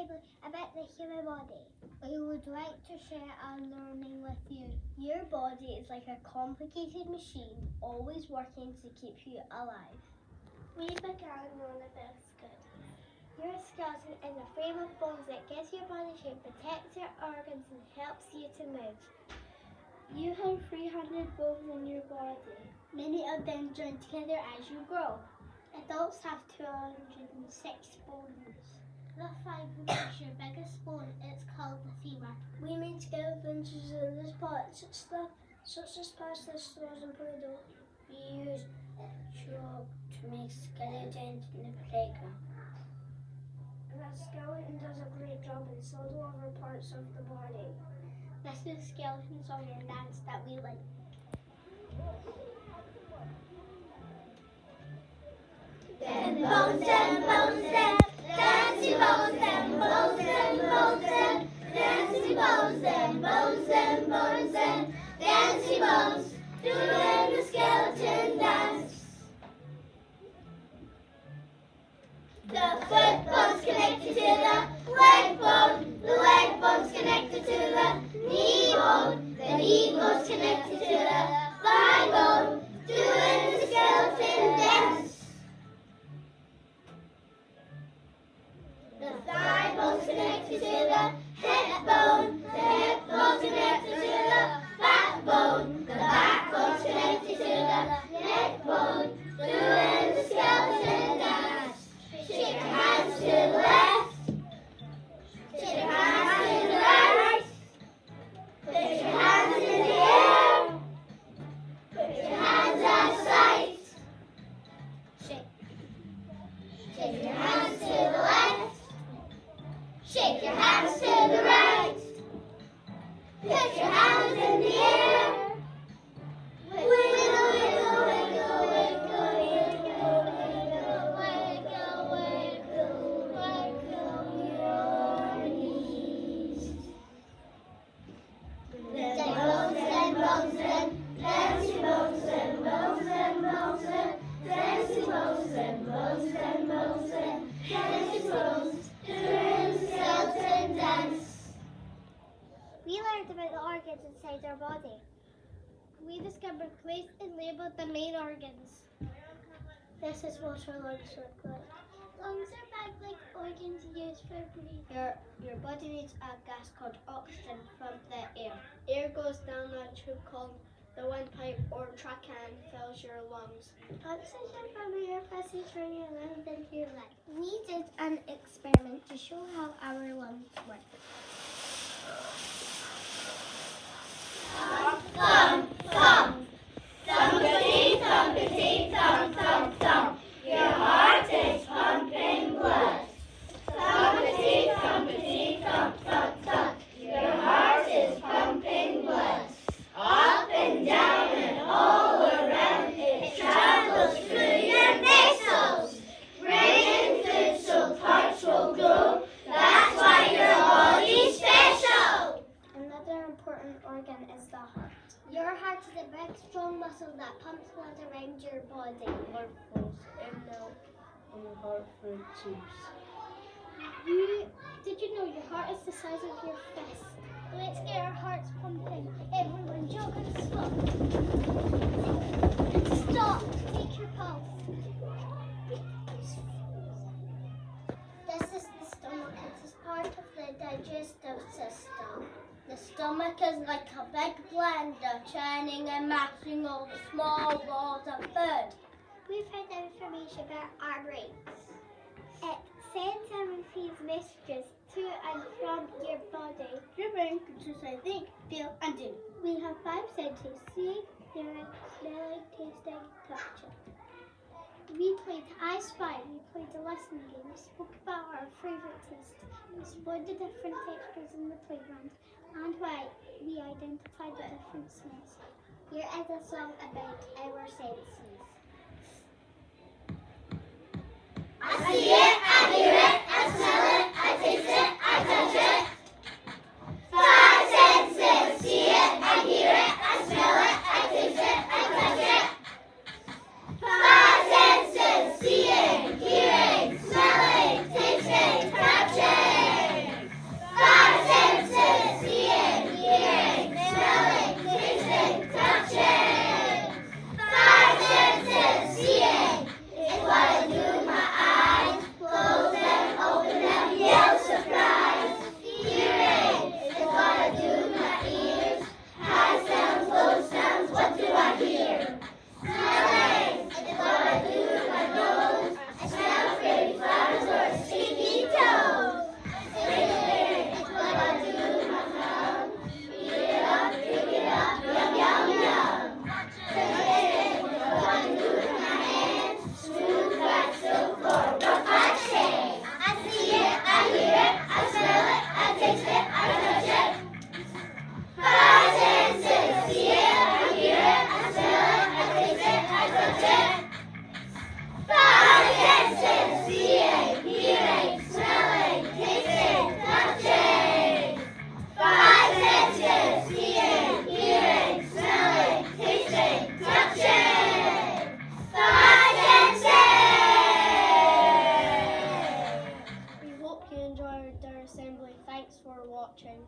Assembly about the human body. We would like to share our learning with you. Your body is like a complicated machine, always working to keep you alive. We began on a bit of skeleton. Your skeleton is a frame of bones that gives your body shape, protects your organs, and helps you to move. You have 300 bones in your body. Many of them join together as you grow. Adults have 206 bones. The thigh is your biggest bone. It's called the femur. We made skeletons using this part, such as pasta, straws, and Play-Doh. We use chalk to make skeletons in the playground. The skeleton does a great job in so do other parts of the body. This is the skeleton song and dance that we like. Them bones, them bones, them dancing bones, them bones, them bones, them dancing bones, them bones, them bones, them dancing bones, doing the skeleton dance. The foot bone's connected to the leg bone's connected to the knee bone's connected to the thigh bone, doing the skeleton dance. The thigh bone's connected to the hip bone's connected to the backbone, the backbone's connected to the neck bone, doing the skeleton dance. Shake your hands to the left, shake your hands to the right, put your hands in the air, put your hands at sight. Shake your hands to the left, shake your hands to the right, put your hands in the air. Wiggle, wiggle, wiggle, wiggle, wiggle, wiggle, wiggle, wiggle, wiggle your knees. Them bones, them bones, them dancing bones, them bones, them bones, them dancing bones, them bones, them bones, them dancing bones, doing the skeleton dance. We learned about the organs inside our body. We discovered, placed, and labeled the main organs. This is what our lungs look like. Lungs are bag-like organs used for breathing. Your body needs a gas called oxygen from the air. Air goes down a tube called the windpipe or trachea and fills your lungs. Oxygen from the air passes from your lungs into your leg. We did an experiment to show how our lungs work. Thump, thump, thumpity, thumpity, thump, thump, thump. Your heart is pumping blood. Thumpity, thumpity, thump, thump, thump. Your heart is pumping blood. Up and down and all around, it travels through your vessels, bringing food so parts will grow. That's why your body's special. Another important organ is the heart. Your heart is a big, strong muscle that pumps blood around your body. Blood flows in the heart through tubes. Did you know your heart is the size of your fist? Let's get our hearts pumping. Everyone jog and stop. Stop. Take your pulse. This is the stomach. It's part of the digestive system. The stomach is like a big blender, churning and mashing all the small balls of food. We've had information about our brains. It sends and receives messages to and from your body. Your brain produces think, feel, and do. We have 5 senses: seeing, hearing, smelling, tasting, touching. We played I Spy. We played a listening game. We spoke about our favourite taste. We explored the different textures in the playground and why we identified the different smells. Here is a song about our senses. I see it, I hear it, I smell it, I taste it, I touch it. 5 senses: see it, I hear it, I smell it, I taste it, I touch it. 5 senses: seeing, hearing, smelling, tasting, touching. you enjoyed our assembly. Thanks for watching.